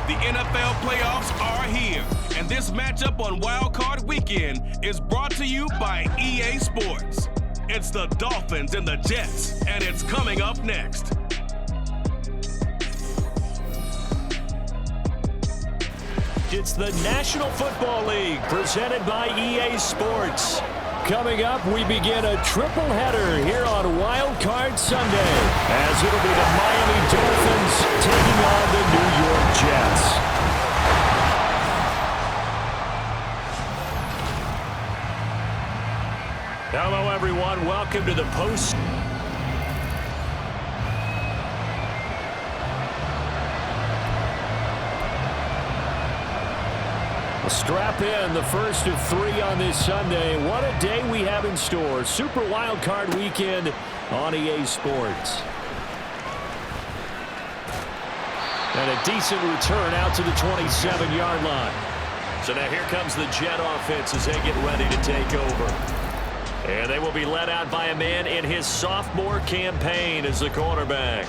The NFL playoffs are here, and this matchup on Wild Card Weekend is brought to you by EA Sports. It's the Dolphins and the Jets, and it's coming up next. It's the National Football League presented by EA Sports. Coming up, we begin a triple header here on Wild Card Sunday, as it'll be the Miami Dolphins taking on the New York Jets. Hello, everyone. Welcome to the post. Strap in, the first of 3 on this Sunday. What a day we have in store. Super Wild Card Weekend on EA Sports. And a decent return out to the 27-yard line. So now here comes the Jet offense as they get ready to take over. And they will be led out by a man in his sophomore campaign as the quarterback.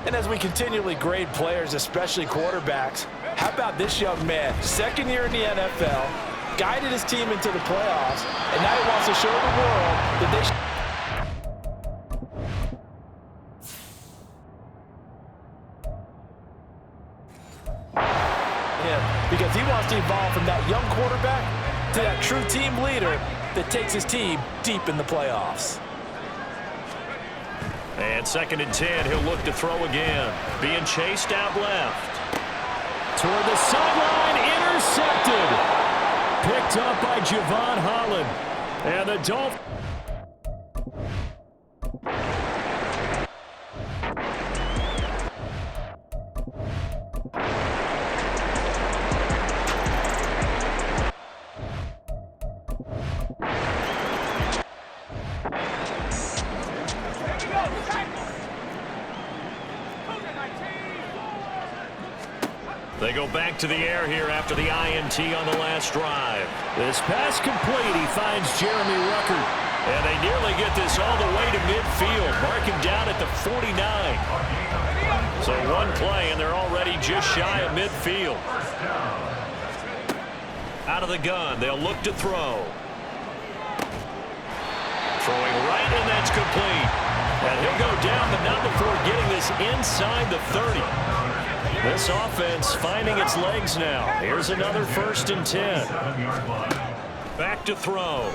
And as we continually grade players, especially quarterbacks, how about this young man, second year in the NFL, guided his team into the playoffs, and now he wants to show the world that they because he wants to evolve from that young quarterback to that true team leader that takes his team deep in the playoffs. And 2nd and 10, he'll look to throw again. Being chased out left. Toward the sideline, intercepted. Picked up by Javon Holland. And the Dolphins. They go back to the air here after the INT on the last drive. This pass complete. He finds Jeremy Ruckert. And they nearly get this all the way to midfield. Mark him down at the 49. So one play, and they're already just shy of midfield. Out of the gun, they'll look to throw. Throwing right, and that's complete. And he'll go down, but not before getting this inside the 30. This offense finding its legs now. Here's another 1st and 10. Back to throw.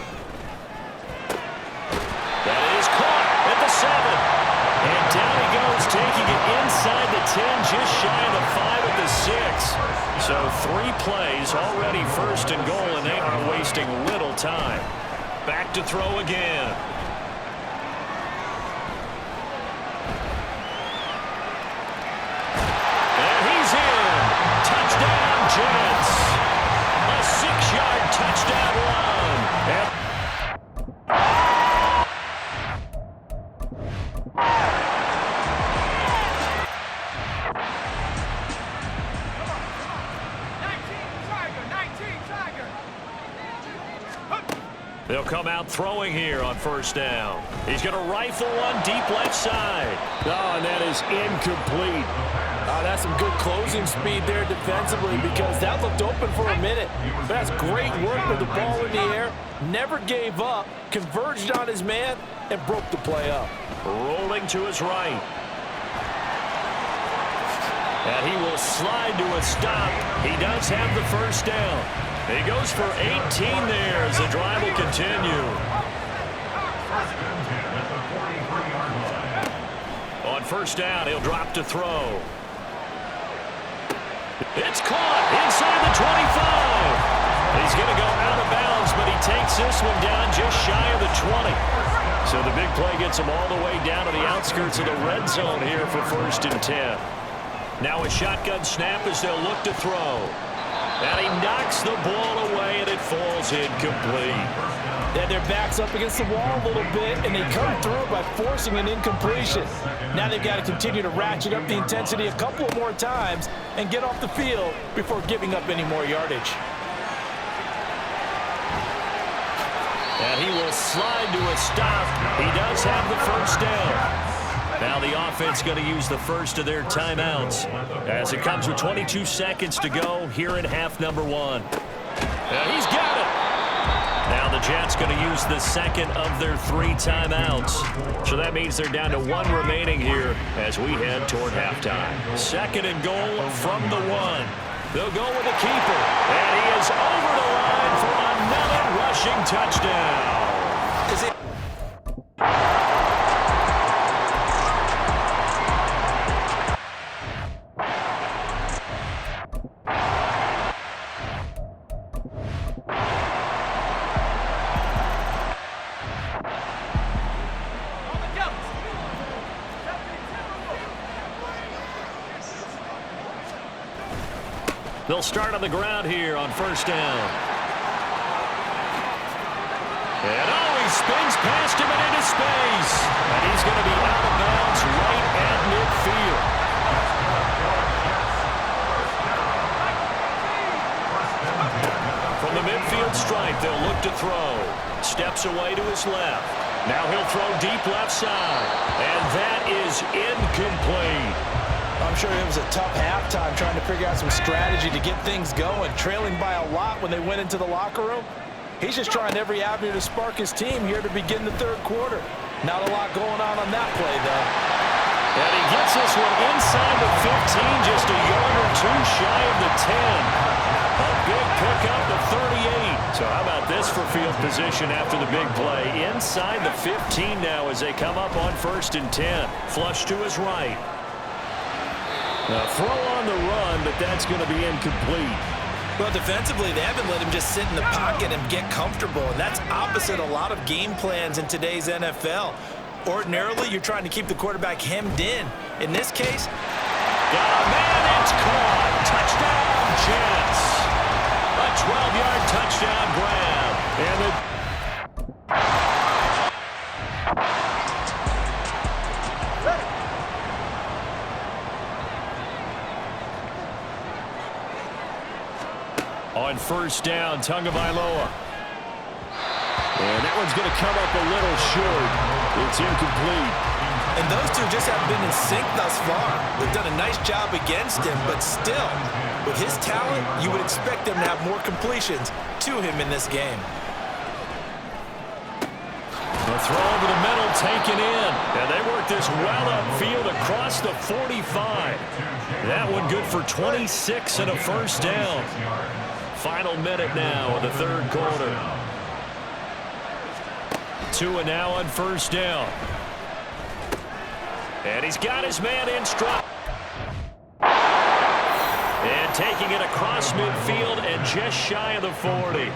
That is caught at the 7. And down he goes, taking it inside the 10, just shy of the 5 at the 6. So 3 plays, already 1st and goal, and they are wasting little time. Back to throw again. Jets. A 6-yard touchdown run. They'll come out throwing here on 1st down. He's going to rifle one deep left side. Oh, and that is incomplete. That's some good closing speed there defensively, because that looked open for a minute. But that's great work with the ball in the air. Never gave up, converged on his man, and broke the play up. Rolling to his right. And he will slide to a stop. He does have the 1st down. He goes for 18 there as the drive will continue. On 1st down, he'll drop to throw. It's caught inside the 25. He's going to go out of bounds, but he takes this one down just shy of the 20. So the big play gets him all the way down to the outskirts of the red zone here for 1st and 10. Now a shotgun snap as they'll look to throw. And he knocks the ball away, and it falls incomplete. Yeah, their back's up against the wall a little bit, and they come through by forcing an incompletion. Now they've got to continue to ratchet up the intensity a couple more times and get off the field before giving up any more yardage. And he will slide to a stop. He does have the first down. Now the offense going to use the first of their timeouts as it comes with 22 seconds to go here in half number 1. And he's got it. Now the Jets going to use the second of their 3 timeouts. So that means they're down to 1 remaining here as we head toward halftime. 2nd and goal from the 1. They'll go with a keeper. And he is over the line for another rushing touchdown. They'll start on the ground here on first down. And he spins past him and into space. And he's going to be out of bounds right at midfield. From the midfield stripe, they'll look to throw. Steps away to his left. Now he'll throw deep left side. And that is incomplete. I'm sure it was a tough halftime trying to figure out some strategy to get things going, trailing by a lot when they went into the locker room. He's just trying every avenue to spark his team here to begin the 3rd quarter. Not a lot going on that play, though. And he gets this one inside the 15, just a yard or 2 shy of the 10. A big pickup to 38. So how about this for field position after the big play? Inside the 15 now as they come up on 1st and 10. Flush to his right. A throw on the run, but that's going to be incomplete. Well, defensively, they haven't let him just sit in the pocket and get comfortable, and that's opposite a lot of game plans in today's NFL. Ordinarily, you're trying to keep the quarterback hemmed in. In this case, got a man, it's caught. Touchdown, Jets. A 12-yard touchdown grab. And the on first down, Tagovailoa. And that one's going to come up a little short. It's incomplete. And those two just haven't been in sync thus far. They've done a nice job against him, but still, with his talent, you would expect them to have more completions to him in this game. The throw over the middle taken in. And they work this well upfield across the 45. That one good for 26 and a first down. Final minute now of the 3rd quarter. 2 and now on first down. And he's got his man in stride. And taking it across midfield and just shy of the 40.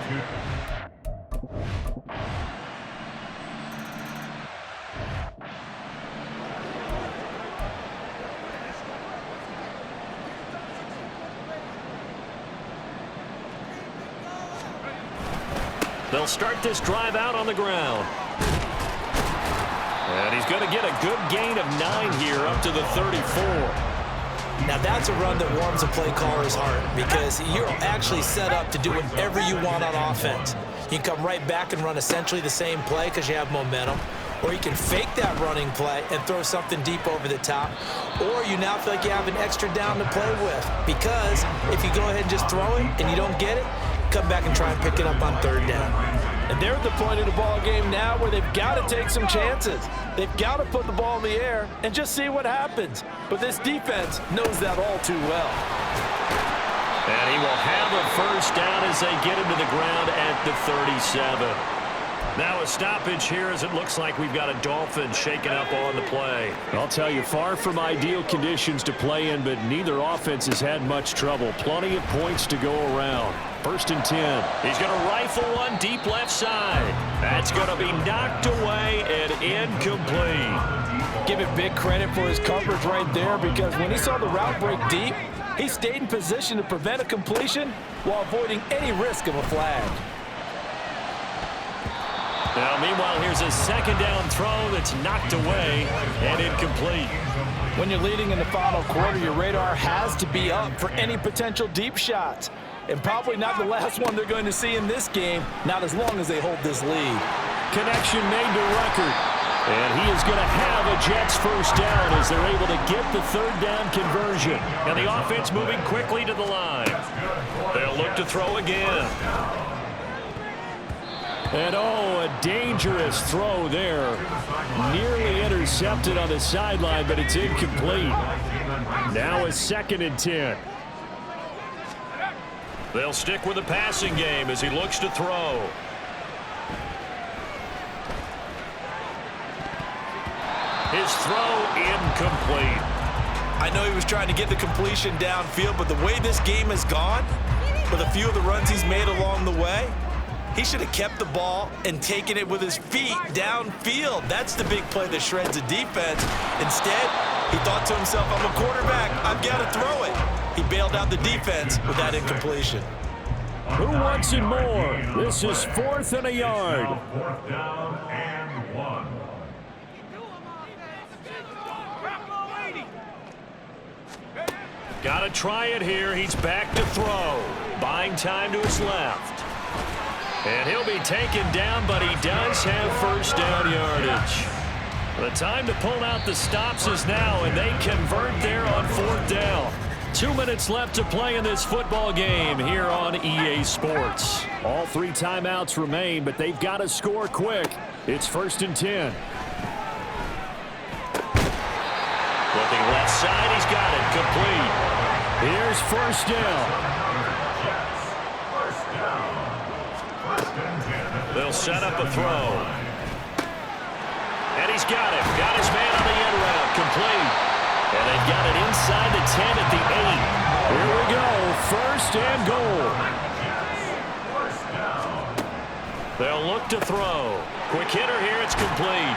They'll start this drive out on the ground. And he's going to get a good gain of 9 here up to the 34. Now that's a run that warms a play caller's heart because you're actually set up to do whatever you want on offense. You can come right back and run essentially the same play because you have momentum. Or you can fake that running play and throw something deep over the top. Or you now feel like you have an extra down to play with. Because if you go ahead and just throw it and you don't get it, come back and try and pick it up on 3rd down. And they're at the point of the ball game now where they've got to take some chances. They've got to put the ball in the air and just see what happens. But this defense knows that all too well. And he will have a first down as they get him to the ground at the 37. Now a stoppage here as it looks like we've got a Dolphin shaking up on the play. I'll tell you, far from ideal conditions to play in, but neither offense has had much trouble. Plenty of points to go around. 1st and 10. He's going to rifle one deep left side. That's going to be knocked away and incomplete. Give it big credit for his coverage right there, because when he saw the route break deep, he stayed in position to prevent a completion while avoiding any risk of a flag. Now, meanwhile, here's a second down throw that's knocked away and incomplete. When you're leading in the final quarter, your radar has to be up for any potential deep shots. And probably not the last one they're going to see in this game, not as long as they hold this lead. Connection made to Ruckert. And he is going to have a Jets first down as they're able to get the third down conversion. And the offense moving quickly to the line. They'll look to throw again. And oh, a dangerous throw there. Nearly intercepted on the sideline, but it's incomplete. Now a 2nd and 10. They'll stick with the passing game as he looks to throw. His throw incomplete. I know he was trying to get the completion downfield, but the way this game has gone, with a few of the runs he's made along the way, he should have kept the ball and taken it with his feet downfield. That's the big play that shreds a defense. Instead, he thought to himself, I'm a quarterback, I've got to throw it. He bailed out the defense with that incompletion. Who wants it more? This is 4th and a yard. 4th down and 1. Got to try it here. He's back to throw. Buying time to his left. And he'll be taken down, but he does have first down yardage. The time to pull out the stops is now, and they convert there on 4th down. 2 minutes left to play in this football game here on EA Sports. All 3 timeouts remain, but they've got to score quick. It's 1st and 10. Looking left side, he's got it complete. Here's first down. They'll set up a throw. And he's got it. Got his man on the end route. Complete. And they've got it inside the 10 at the 8. Here we go. 1st and goal. They'll look to throw. Quick hitter here. It's complete.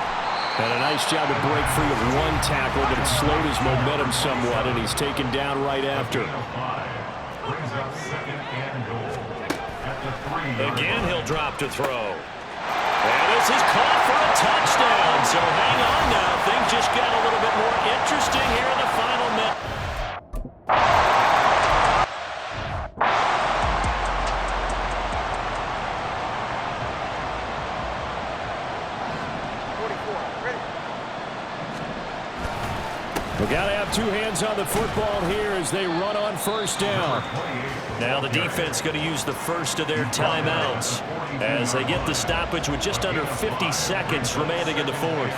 And a nice job to break free of 1 tackle, but it slowed his momentum somewhat, and he's taken down right after. Again, he'll drop to throw. And this is caught for a touchdown. So hang on now. Things just got a little bit more interesting here in the final minute. We've got to have 2 hands on the football here as they run on first down. Now the defense going to use the first of their timeouts as they get the stoppage with just under 50 seconds remaining in the 4th.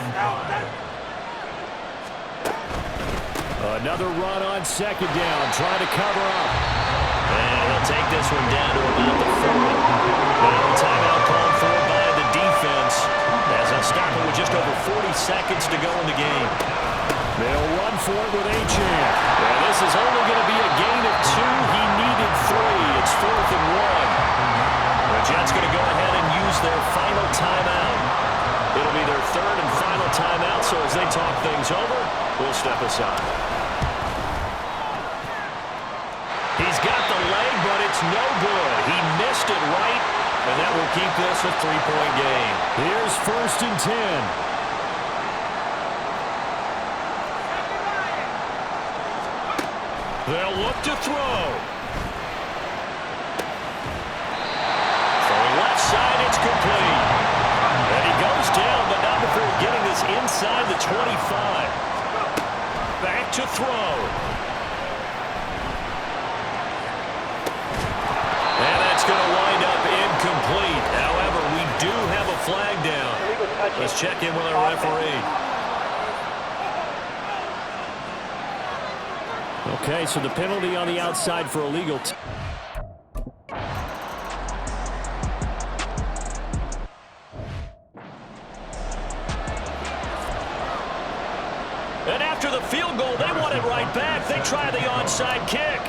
Another run on 2nd down, trying to cover up. And he'll take this one down to about the 40. Now a timeout called for by the defense as they'll stop it with just over 40 seconds to go in the game. They'll run for it with Achane. And this is only going to be a gain of 2. He needed 3. It's 4th and 1. The Jets going to go ahead and use their final timeout. It'll be their 3rd and final timeout, so as they talk things over, we'll step aside. He's got the leg, but it's no good. He missed it right, and that will keep this a 3-point game. Here's 1st and 10. They'll look to throw. From left side, it's complete. And he goes down, but not before getting this inside the 25. Back to throw. And that's going to wind up incomplete. However, we do have a flag down. Let's check in with our referee. Okay, so the penalty on the outside for illegal. And after the field goal, they want it right back. They try the onside kick.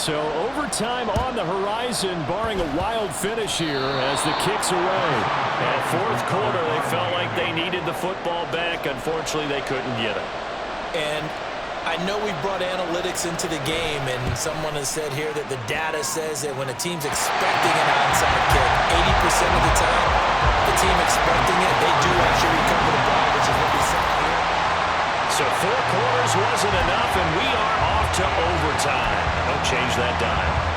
so overtime on the horizon, barring a wild finish here as the kick's away. And fourth quarter, they felt like they needed the football back. Unfortunately, they couldn't get it. And I know we brought analytics into the game, and someone has said here that the data says that when a team's expecting an onside kick, 80% of the time, the team expecting it, they do actually recover the ball, which is what we saw here. So 4 quarters wasn't enough, and we are off to overtime. Don't change that dime.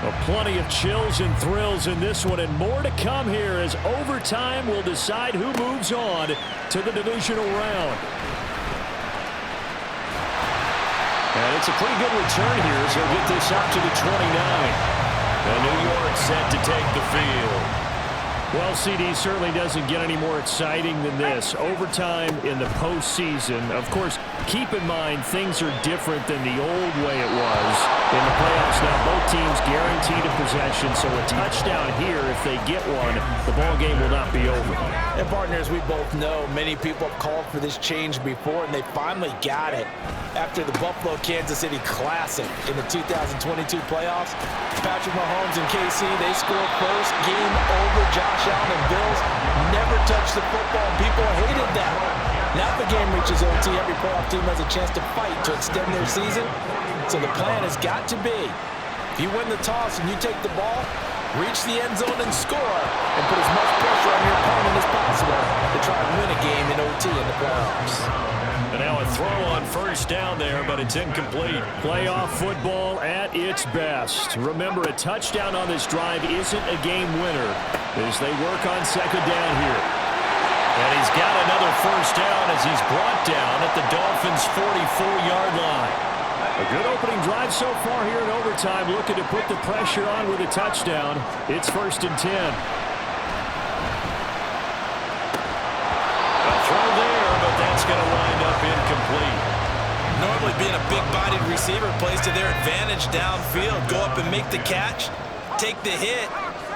Well, plenty of chills and thrills in this one, and more to come here as overtime will decide who moves on to the divisional round. And it's a pretty good return here, so we'll get this up to the 29. And New York set to take the field. Well, CD certainly doesn't get any more exciting than this. Overtime in the postseason. Of course, keep in mind things are different than the old way it was in the playoffs. Now both teams guaranteed a possession, so a touchdown here, if they get one, the ball game will not be over. And partners, we both know many people have called for this change before, and they finally got it after the Buffalo-Kansas City Classic in the 2022 playoffs. Patrick Mahomes and KC, they scored first, game over. Josh Allen and Bills never touched the football, and people hated that. Now the game reaches OT, every playoff team has a chance to fight to extend their season. So the plan has got to be, if you win the toss and you take the ball, reach the end zone and score, and put as much pressure on your opponent as possible to try and win a game in OT in the playoffs. And now a throw on first down there, but it's incomplete. Playoff football at its best. Remember, a touchdown on this drive isn't a game winner as they work on second down here. And he's got another first down as he's brought down at the Dolphins' 44-yard line. A good opening drive so far here in overtime, looking to put the pressure on with a touchdown. It's 1st and 10. A throw there, but that's going to wind up incomplete. Normally being a big-bodied receiver plays to their advantage downfield. Go up and make the catch, take the hit,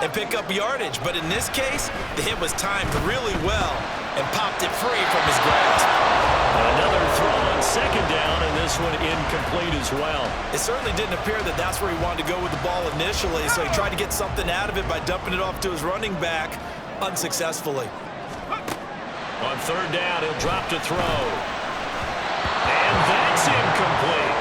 and pick up yardage. But in this case, the hit was timed really well and popped it free from his grasp. Another throw on second down, and this one incomplete as well. It certainly didn't appear that that's where he wanted to go with the ball initially, so he tried to get something out of it by dumping it off to his running back unsuccessfully. On third down, he'll drop to throw. And that's incomplete.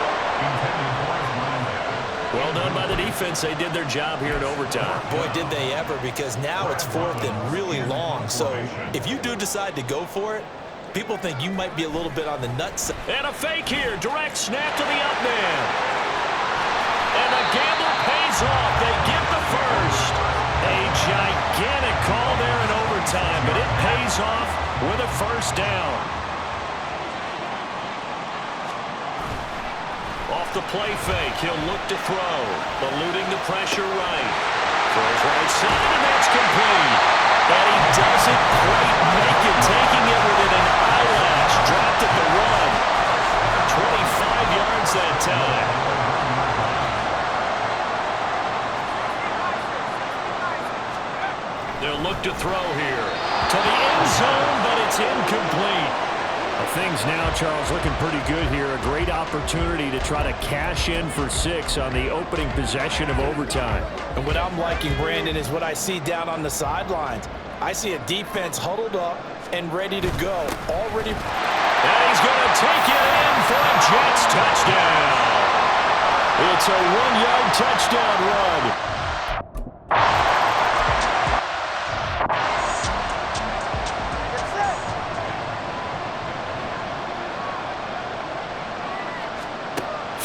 Well done by the defense. They did their job here in overtime. Boy, did they ever, because now it's 4th and really long. So if you do decide to go for it, people think you might be a little bit on the nuts. And a fake here. Direct snap to the up man. And the gamble pays off. They get the first. A gigantic call there in overtime, but it pays off with a first down. Off the play fake, he'll look to throw. Eluding the pressure right. Throws right side, and that's complete. And he doesn't quite make it, taking it within an eyelash. Dropped at the 1. 25 yards that time. They'll look to throw here. To the end zone, but it's incomplete. Things now, Charles, looking pretty good here. A great opportunity to try to cash in for 6 on the opening possession of overtime. And what I'm liking, Brandon, is what I see down on the sidelines. I see a defense huddled up and ready to go. Already. And he's going to take it in for a Jets touchdown. It's a 1-yard touchdown run.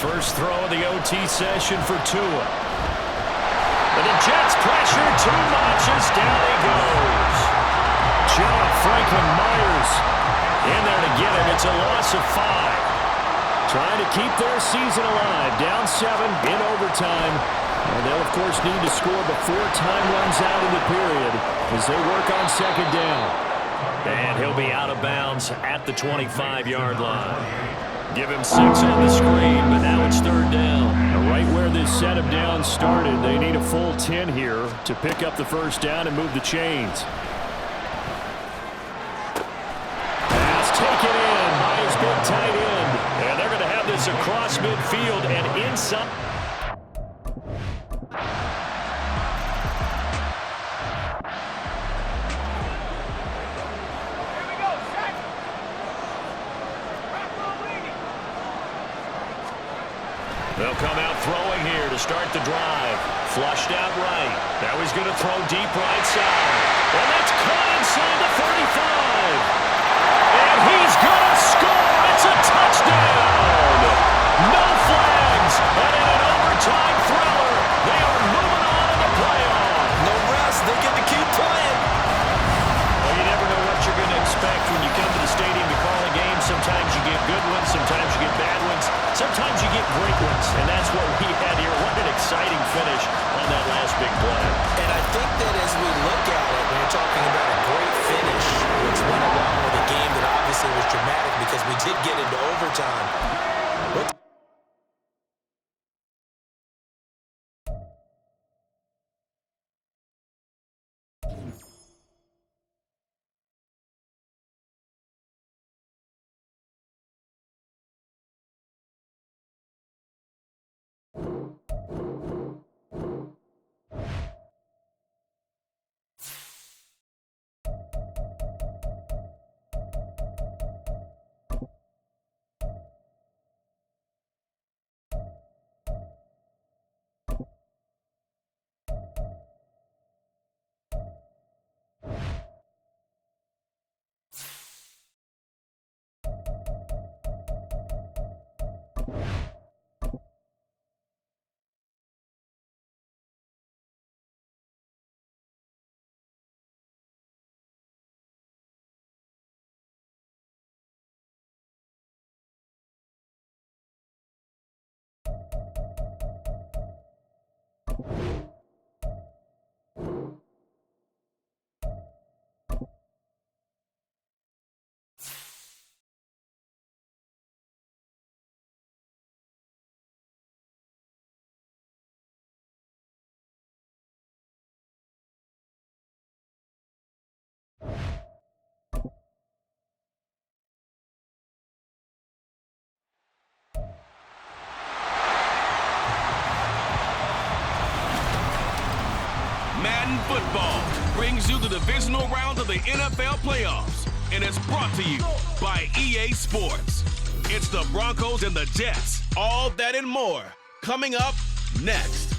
First throw of the OT session for Tua. And the Jets pressure too much as down he goes. John Franklin Myers in there to get him. It's a loss of 5. Trying to keep their season alive. Down 7 in overtime. And they'll, of course, need to score before time runs out in the period as they work on second down. And he'll be out of bounds at the 25-yard line. Give him 6 on the screen, but now it's 3rd down. And right where this setup down started, they need a full 10 here to pick up the 1st down and move the chains. Pass taken in by his big tight end. And they're going to have this across midfield and inside. They'll come out throwing here to start the drive. Flushed out right. Now he's going to throw deep right side. And that's caught inside the 35. And he's going to score. It's a touchdown. No flags. And in an overtime thriller, they are moving on to the playoff. No rest. They get to keep playing. Well, you never know what you're going to expect when you come to the stadium to call a game. Sometimes you get good ones. Sometimes you get bad ones. Sometimes you get great ones, and that's what we had here. What an exciting finish on that last big play. And I think that as we look at it, when you're talking about a great finish, which went along with a game that obviously was dramatic because we did get into overtime. Madden Football brings you the divisional round of the NFL playoffs, and it's brought to you by EA Sports. It's the Broncos and the Jets, all that and more, coming up next.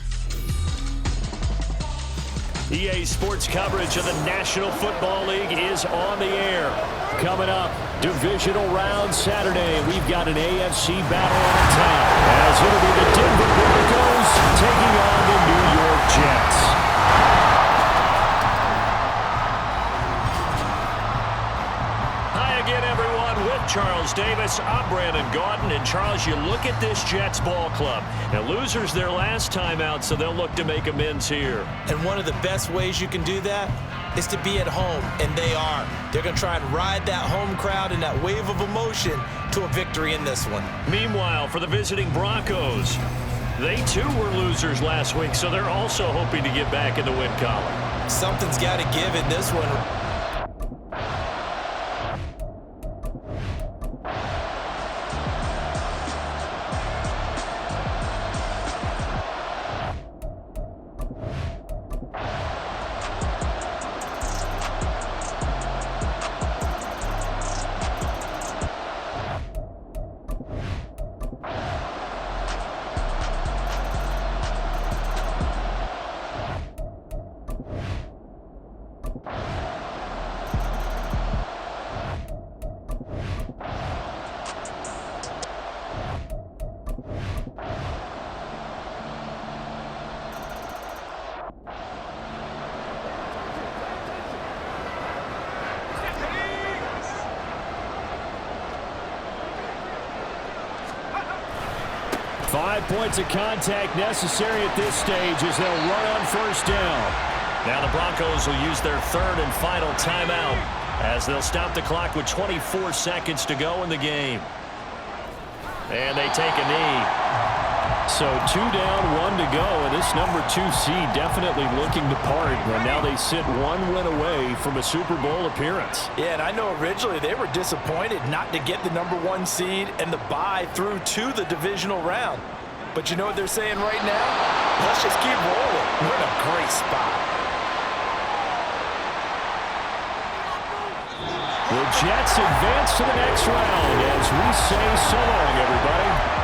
EA Sports coverage of the National Football League is on the air. Coming up, divisional round Saturday, we've got an AFC battle on tap, as it'll be the Denver Broncos taking on the New York Jets. Charles Davis, I'm Brandon Gaudin, and Charles, you look at this Jets ball club. Now, losers their last time out, so they'll look to make amends here. And one of the best ways you can do that is to be at home, and they are. They're going to try and ride that home crowd and that wave of emotion to a victory in this one. Meanwhile, for the visiting Broncos, they too were losers last week, so they're also hoping to get back in the win column. Something's got to give in this one. Five points of contact necessary at this stage as they'll run on first down. Now the Broncos will use their third and final timeout as they'll stop the clock with 24 seconds to go in the game. And they take a knee. So 2 down, 1 to go, and this number 2 seed definitely looking the part. And now they sit 1 win away from a Super Bowl appearance. Yeah, and I know originally they were disappointed not to get the number 1 seed and the bye through to the divisional round. But you know what they're saying right now? Let's just keep rolling. We're in a great spot. The Jets advance to the next round as we say so long, everybody.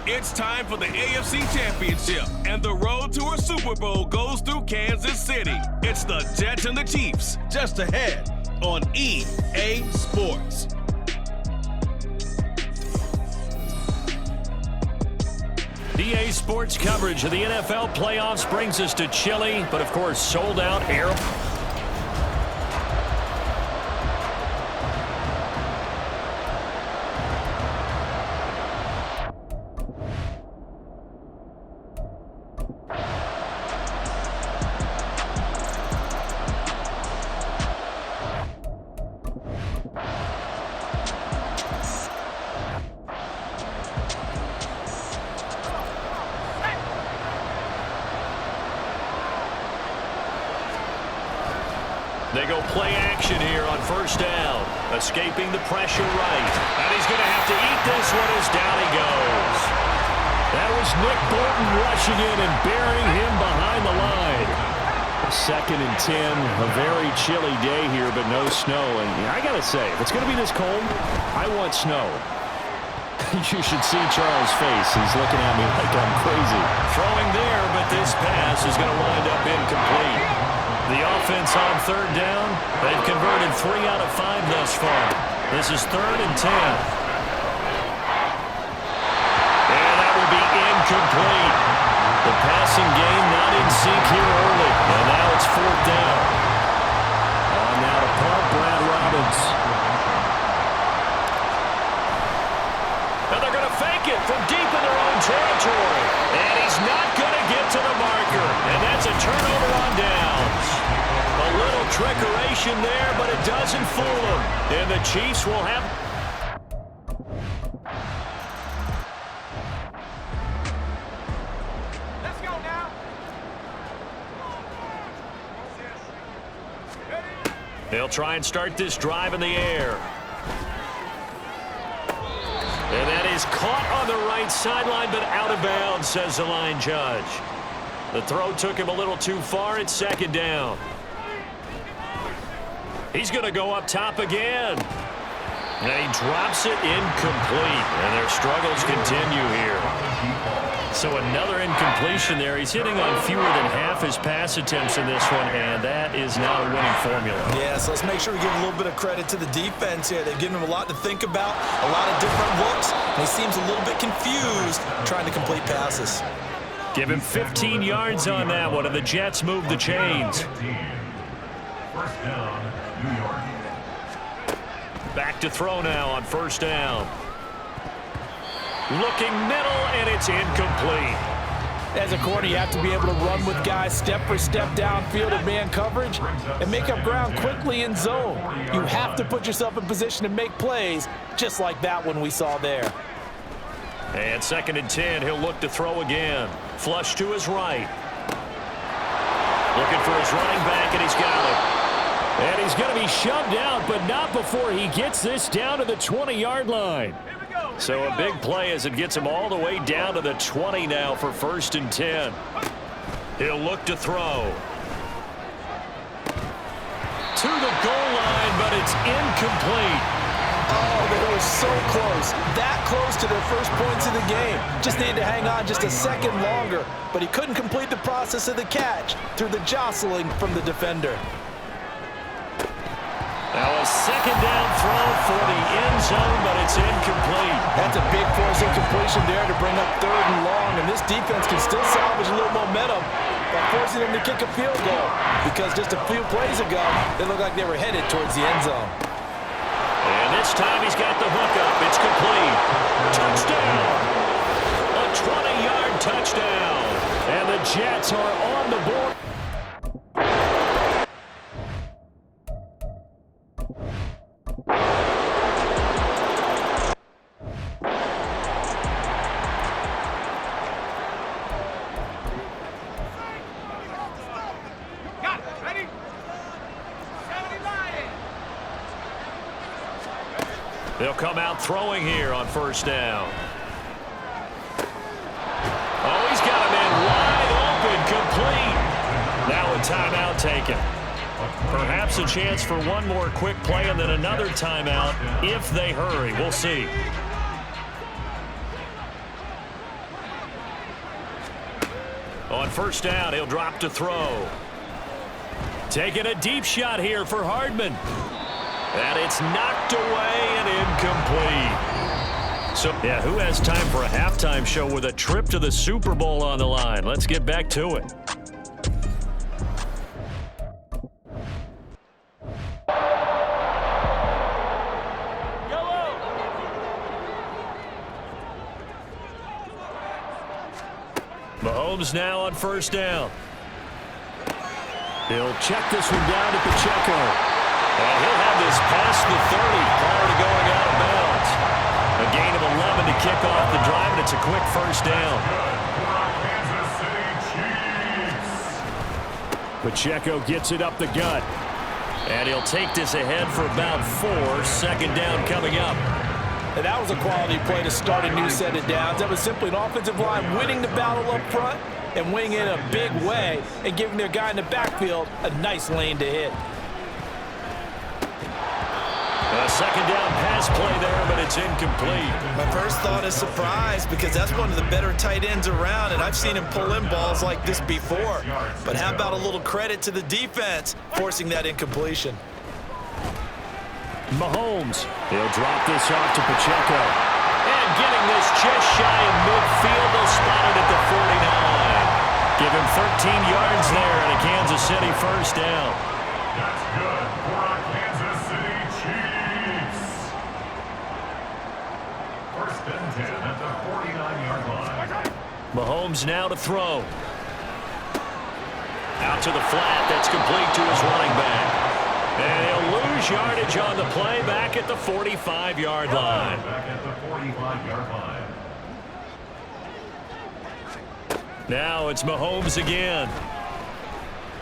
It's time for the AFC Championship, and the road to a Super Bowl goes through Kansas City. It's the Jets and the Chiefs, just ahead on EA Sports. EA Sports coverage of the NFL playoffs brings us to chilly, but of course sold out air. They go play action here on first down. Escaping the pressure right. And he's going to have to eat this one as down he goes. That was Nick Bolton rushing in and burying him behind the line. 2nd and 10. A very chilly day here, but no snow. And I got to say, if it's going to be this cold, I want snow. You should see Charles' face. He's looking at me like I'm crazy. Throwing there, but this pass is going to wind up incomplete. The offense on 3rd down. They've converted 3 out of 5 thus far. This is 3rd and 10. And that will be incomplete. The passing game not in sync here early. And now it's 4th down. On now to punt, Brad Robbins. And they're going to fake it from deep in their own territory. And he's not going to get to the marker. And that's a turnover on downs. A little trickeration there, but it doesn't fool them. And the Chiefs will have... Let's go now. They'll try and start this drive in the air. And that is caught on the right sideline, but out of bounds, says the line judge. The throw took him a little too far. It's 2nd down. He's going to go up top again. And he drops it incomplete. And their struggles continue here. So another incompletion there. He's hitting on fewer than half his pass attempts in this one, and that is not a winning formula. Yeah, so let's make sure we give a little bit of credit to the defense here. They've given him a lot to think about, a lot of different looks, and he seems a little bit confused trying to complete passes. Give him 15 yards on that one, and the Jets move the chains. 1st down, New York. Back to throw now on 1st down. Looking middle, and it's incomplete. As a corner, you have to be able to run with guys step for step downfield in man coverage and make up ground quickly in zone. You have to put yourself in position to make plays, just like that one we saw there. And 2nd and 10, he'll look to throw again. Flush to his right. Looking for his running back, and he's got it. And he's going to be shoved out, but not before he gets this down to the 20-yard line. So a big play as it gets him all the way down to the 20 now for 1st and 10. He'll look to throw. To the goal line, but it's incomplete. Oh, they were so close. That close to their first points of the game. Just needed to hang on just a second longer, but he couldn't complete the process of the catch through the jostling from the defender. Now a 2nd down throw for the end zone, but it's incomplete. That's a big force incompletion there to bring up 3rd and long, and this defense can still salvage a little momentum by forcing them to kick a field goal, because just a few plays ago, they looked like they were headed towards the end zone. And this time he's got the hook up. It's complete. Touchdown! A 20-yard touchdown. And the Jets are on the board. They'll come out throwing here on 1st down. Oh, he's got him in wide open, complete. Now a timeout taken. Perhaps a chance for one more quick play and then another timeout if they hurry. We'll see. On 1st down, he'll drop to throw. Taking a deep shot here for Hardman. And it's knocked away and incomplete. So, yeah, who has time for a halftime show with a trip to the Super Bowl on the line? Let's get back to it. Mahomes now on 1st down. He'll check this one down to Pacheco. And he'll have this past the 30 prior to going out of bounds. A gain of 11 to kick off the drive, and it's a quick 1st down. Pacheco gets it up the gut. And he'll take this ahead for about 4. 2nd down coming up. And that was a quality play to start a new set of downs. That was simply an offensive line winning the battle up front and winning in a big way and giving their guy in the backfield a nice lane to hit. A 2nd down pass play there, but it's incomplete. My first thought is surprise, because that's one of the better tight ends around, and I've seen him pull in balls like this before. But how about a little credit to the defense forcing that incompletion? Mahomes, he'll drop this off to Pacheco. And getting this just shy of midfield, they'll spot it at the 49. Give him 13 yards there and a Kansas City 1st down. That's good for a Kansas City Chiefs. 1st and 10 at the 49-yard line. Mahomes now to throw. Out to the flat. That's complete to his running back. And he'll lose yardage on the play back at the 45-yard line. Back at the 45-yard line. Now it's Mahomes again.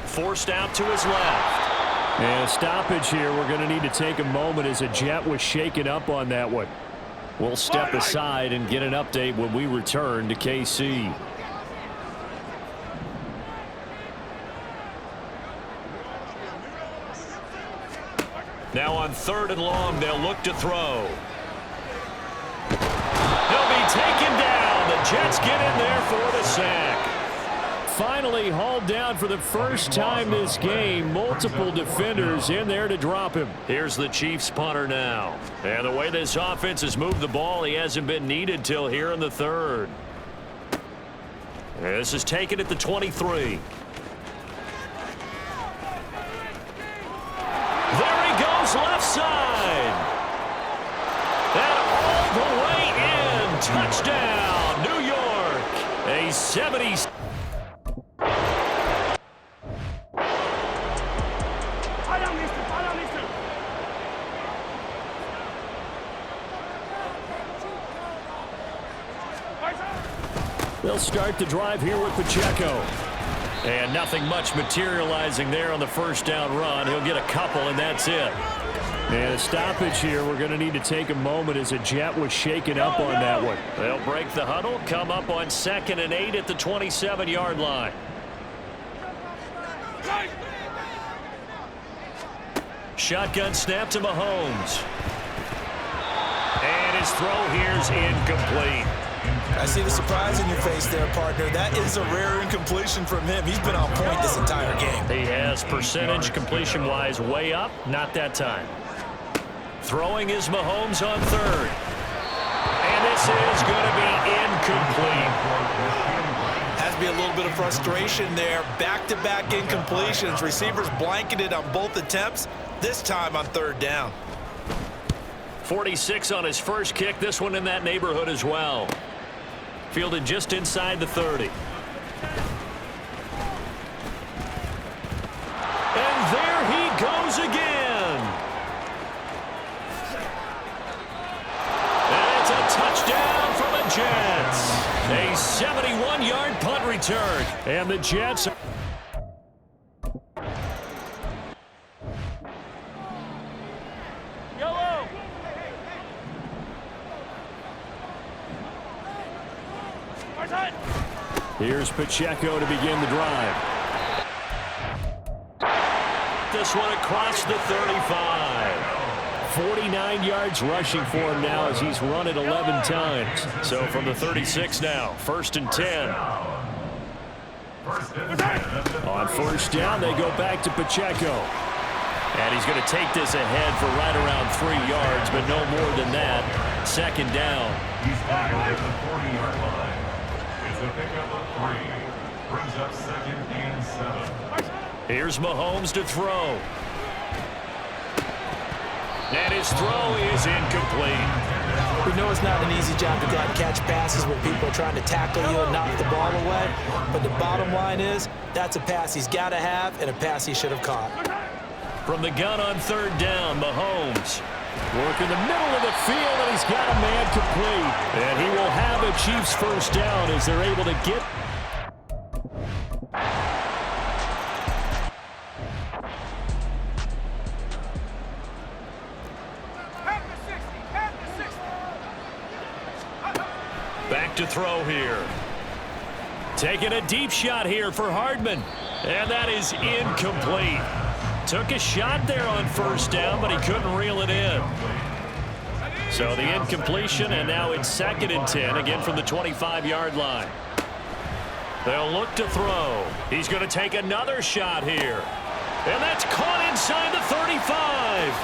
Forced out to his left. And a stoppage here. We're going to need to take a moment as a Jet was shaken up on that one. We'll step aside and get an update when we return to KC. Now on 3rd and long, they'll look to throw. He'll be taken down. The Jets get in there for the sack. Finally hauled down for the first time this game. Multiple defenders in there to drop him. Here's the Chiefs punter now. And the way this offense has moved the ball, he hasn't been needed till here in the 3rd. This is taken at the 23. Left side. And all the way in. Touchdown, New York. A 70. They'll start the drive here with Pacheco. And nothing much materializing there on the first down run. He'll get a couple, and that's it. And a stoppage here. We're going to need to take a moment as a Jet was shaken up on that one. They'll break the huddle, come up on 2nd and 8 at the 27-yard line. Shotgun snap to Mahomes. And his throw here's incomplete. I see the surprise in your face there, partner. That is a rare incompletion from him. He's been on point this entire game. He has percentage completion-wise way up. Not that time. Throwing is Mahomes on 3rd. And this is going to be incomplete. Has to be a little bit of frustration there. Back-to-back incompletions. Receivers blanketed on both attempts, this time on 3rd down. 46 on his first kick. This one in that neighborhood as well. Fielded just inside the 30. And there he goes again. And it's a touchdown for the Jets. A 71-yard punt return. And the Jets... Here's Pacheco to begin the drive. This one across the 35. 49 yards rushing for him now as he's run it 11 times. So from the 36 now, 1st and 10. On 1st down, they go back to Pacheco. And he's going to take this ahead for right around 3 yards, but no more than that. 2nd down. He's back at the 40-yard line. It's a pickup of 3. Brings up 2nd and 7. Here's Mahomes to throw. And his throw is incomplete. We know it's not an easy job to go out and catch passes when people are trying to tackle you and knock the ball away. But the bottom line is, that's a pass he's got to have and a pass he should have caught. From the gun on 3rd down, Mahomes. Work in the middle of the field, and he's got a man complete. And he will have a Chiefs 1st down as they're able to get... Back to throw here. Taking a deep shot here for Hardman. And that is incomplete. Took a shot there on 1st down, but he couldn't reel it in. So the incompletion, and now it's 2nd and 10, again from the 25-yard line. They'll look to throw. He's going to take another shot here. And that's caught inside the 35.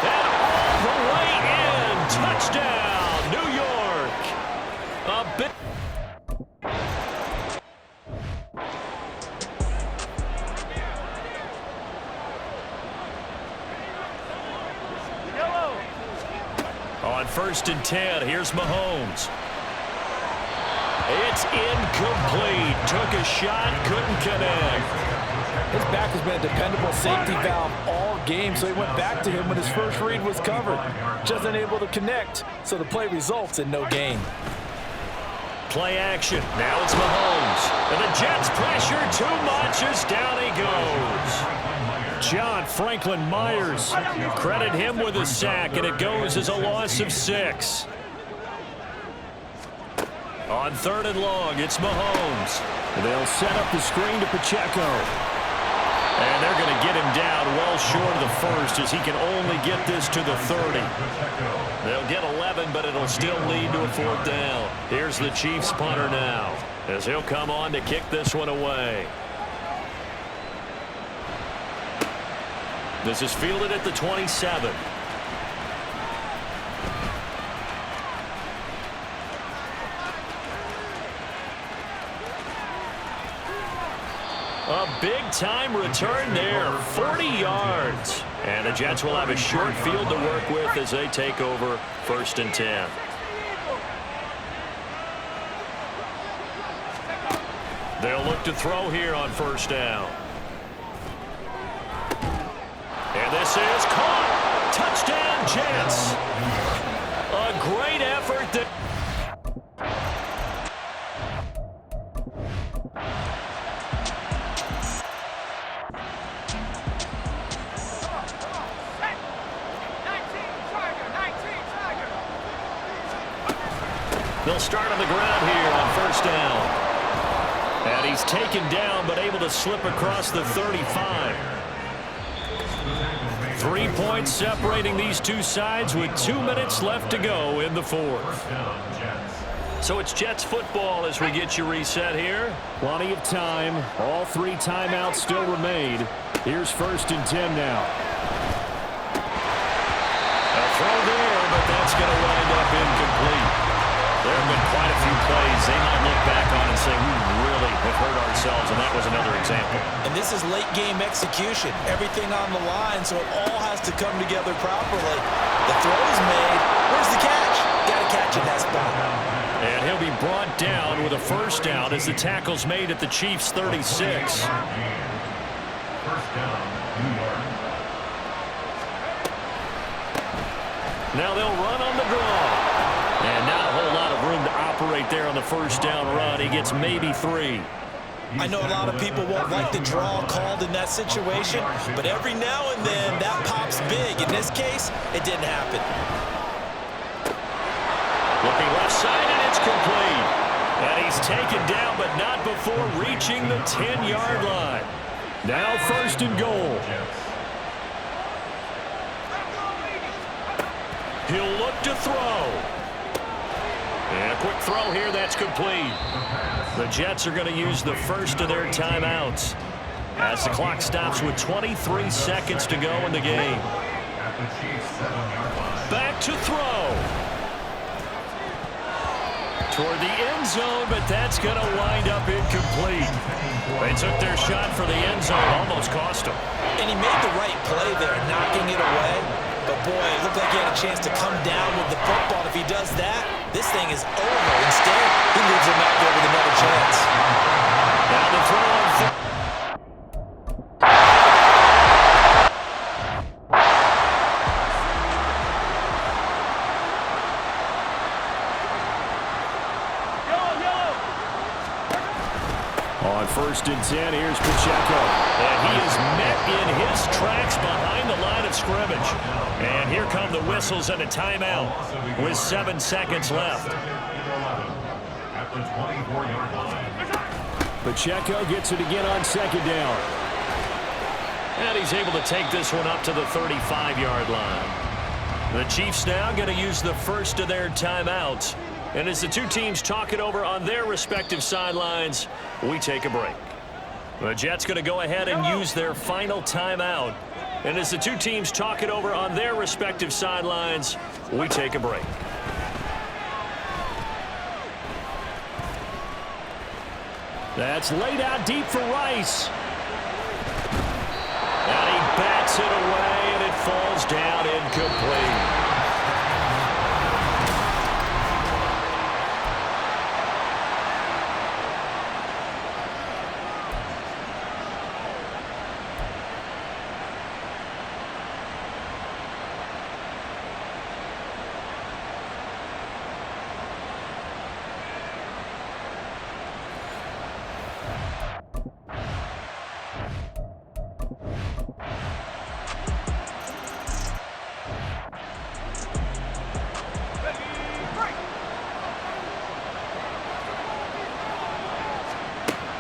And all the way in. Touchdown, New York. A bit... On 1st and 10, here's Mahomes. It's incomplete. Took a shot, couldn't connect. His back has been a dependable safety valve all game, so he went back to him when his first read was covered. Just unable to connect, so the play results in no gain. Play action. Now it's Mahomes. And the Jets pressure too much as down he goes. John Franklin Myers. Credit him with a sack, and it goes as a loss of 6. On 3rd and long, it's Mahomes. They'll set up the screen to Pacheco. And they're going to get him down well short of the 1st as he can only get this to the 30. They'll get 11, but it'll still lead to a 4th down. Here's the Chiefs punter now as he'll come on to kick this one away. This is fielded at the 27. A big-time return there, 40 yards. And the Jets will have a short field to work with as they take over 1st and 10. They'll look to throw here on 1st down. And this is caught. Touchdown, Jets. A great effort. They'll start on the ground here on first down. And he's taken down, but able to slip across the 35. 3 points separating these two sides with 2 minutes left to go in the fourth. So it's Jets football as we get you reset here. Plenty of time. All 3 timeouts still remain. Here's 1st and 10 now. A throw there, but that's going to wind up incomplete. There have been quite a few plays they might look back on and say, we really have hurt ourselves, and that was another example. And this is late-game execution. Everything on the line, so it all has to come together properly. The throw's made. Where's the catch? Got to catch in that spot. And he'll be brought down with a first down as the tackle's made at the Chiefs' 36. First down, New York. Now they'll run on the draw. And not a whole lot of room to operate there on the first down run. He gets maybe 3. I know a lot of people won't like the draw called in that situation, but every now and then that pops big. In this case, it didn't happen. Looking left side, and it's complete. And he's taken down, but not before reaching the 10-yard line. Now 1st and goal. He'll look to throw. And a quick throw here, that's complete. The Jets are going to use the first of their timeouts as the clock stops with 23 seconds to go in the game. Back to throw. Toward the end zone, but that's going to wind up incomplete. They took their shot for the end zone, almost cost them. And he made the right play there, knocking it away. But, boy, it looked like he had a chance to come down with the football. If he does that, this thing is over. Instead, he leaves him out there with another chance. Now the throw on On 1st and 10, here's Pacheco. And he is met in his tracks behind the line of scrimmage. And here come the whistles and a timeout with 7 seconds left. At the 24-yard line. Pacheco gets it again on 2nd down. And he's able to take this one up to the 35-yard line. The Chiefs now going to use the first of their timeouts. And as the two teams talk it over on their respective sidelines, we take a break. The Jets going to go ahead and use their final timeout. And as the two teams talk it over on their respective sidelines, we take a break. That's laid out deep for Rice. And he bats it away, and it falls down incomplete.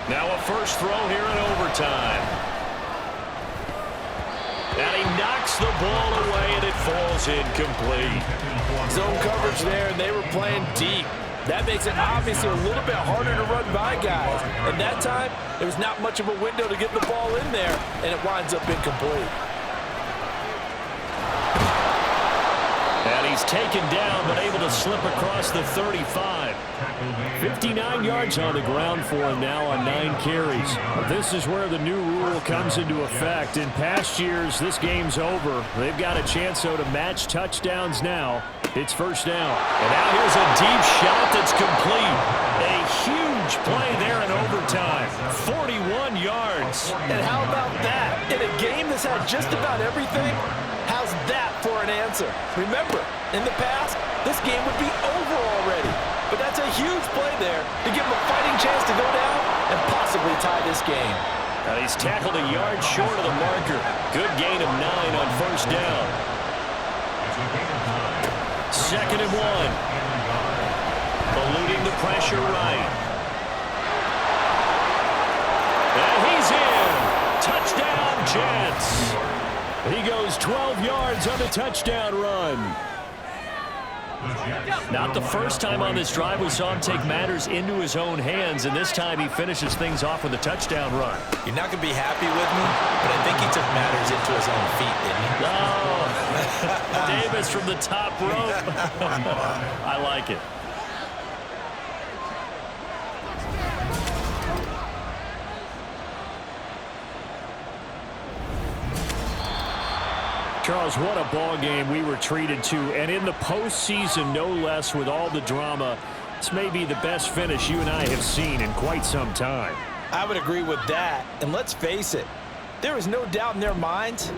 Now a first throw here in overtime. And he knocks the ball away, and it falls incomplete. Zone coverage there, and they were playing deep. That makes it obviously a little bit harder to run by guys. And that time, there was not much of a window to get the ball in there, and it winds up incomplete. And he's taken down, but able to slip across the 35. 59 yards on the ground for him now on 9 carries. This is where the new rule comes into effect. In past years, this game's over. They've got a chance, though, to match touchdowns now. It's first down. And now here's a deep shot that's complete. A huge play there in overtime. 41 yards. And how about that? In a game that's had just about everything, how's that for an answer? Remember, in the past, this game would be over already. But that's a huge play there to give him a fighting chance to go down and possibly tie this game. And he's tackled a yard short of the marker. Good gain of 9 on first down. 2nd and 1. A Keeping the pressure right. And he's in. Touchdown, Jets. He goes 12 yards on the touchdown run. Not the first time on this drive we saw him take matters into his own hands, and this time he finishes things off with a touchdown run. You're not going to be happy with me, but I think he took matters into his own feet, didn't he? Oh, Davis from the top rope. I like it. Charles, what a ball game we were treated to, and in the postseason, no less, with all the drama. This may be the best finish you and I have seen in quite some time. I would agree with that. And let's face it, there is no doubt in their minds